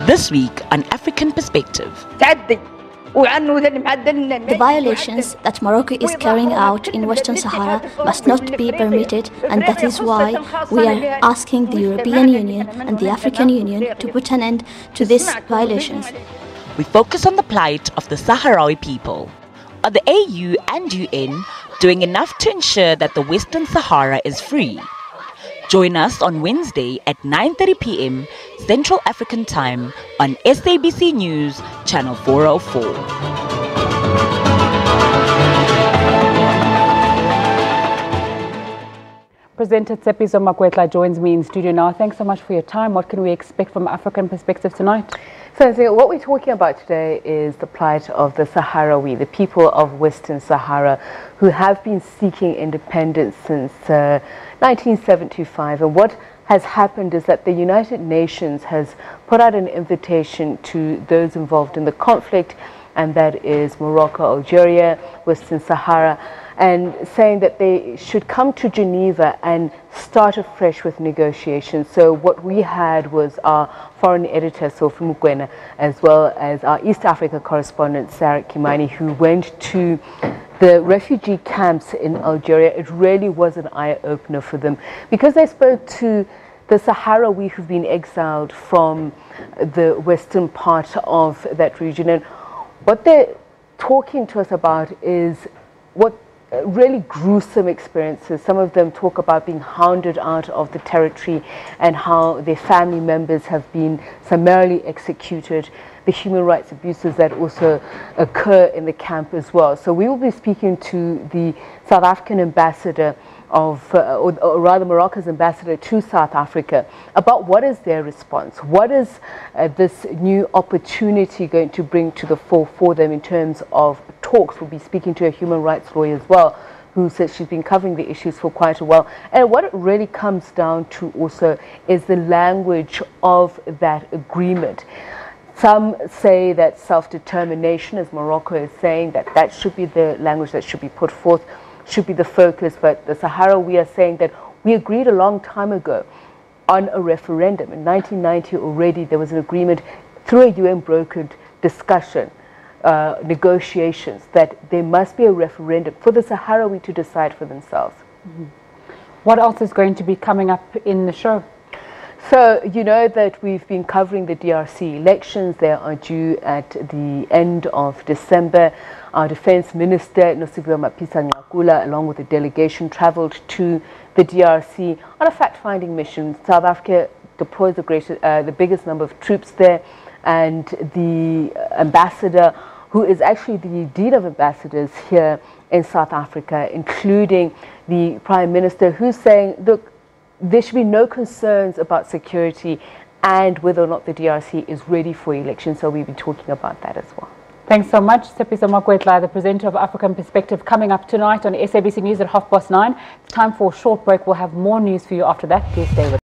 This week on African Perspective. The violations that Morocco is carrying out in Western Sahara must not be permitted, and that is why we are asking the European Union and the African Union to put an end to these violations. We focus on the plight of the Sahrawi people. Are the AU and UN doing enough to ensure that the Western Sahara is free? Join us on Wednesday at 9:30 p.m. Central African Time on SABC News, Channel 404. Presenter Tsepiso Makwetla joins me in studio now. Thanks so much for your time. What can we expect from African Perspective tonight? So what we're talking about today is the plight of the Sahrawi, the people of Western Sahara, who have been seeking independence since 1975. And what has happened is that the United Nations has put out an invitation to those involved in the conflict, and that is Morocco, Algeria, Western Sahara, and saying that they should come to Geneva and start afresh with negotiations. So what we had was our foreign editor, Sophie Mukwena, as well as our East Africa correspondent, Sarah Kimani, who went to the refugee camps in Algeria. It really was an eye-opener for them, because they spoke to the Sahrawi who've been exiled from the western part of that region. And what they're talking to us about is what really gruesome experiences. Some of them talk about being hounded out of the territory and how their family members have been summarily executed, the human rights abuses that also occur in the camp as well. So we will be speaking to the South African ambassador or rather Morocco's ambassador to South Africa about what is their response, what is this new opportunity going to bring to the fore for them in terms of talks. We'll be speaking to a human rights lawyer as well, who says she's been covering the issues for quite a while. And what it really comes down to also is the language of that agreement. Some say that self-determination, as Morocco is saying, that should be the language that should be put forth, should be the focus. But the Sahara, we are saying that we agreed a long time ago on a referendum. In 1990 already there was an agreement through a UN-brokered discussion, negotiations, that there must be a referendum for the Sahrawi to decide for themselves. Mm-hmm. What else is going to be coming up in the show? So you know that we've been covering the DRC elections. They are due at the end of December. Our Defense Minister, Tsepiso along with a delegation, traveled to the DRC on a fact-finding mission. South Africa deploys the biggest number of troops there, and the ambassador, who is actually the dean of ambassadors here in South Africa, including the Prime Minister, who's saying, look, there should be no concerns about security and whether or not the DRC is ready for elections. So we'll be talking about that as well. Thanks so much, Tsepiso Makwetla, the presenter of African Perspective, coming up tonight on SABC News at 9:30. It's time for a short break. We'll have more news for you after that. Please stay with us.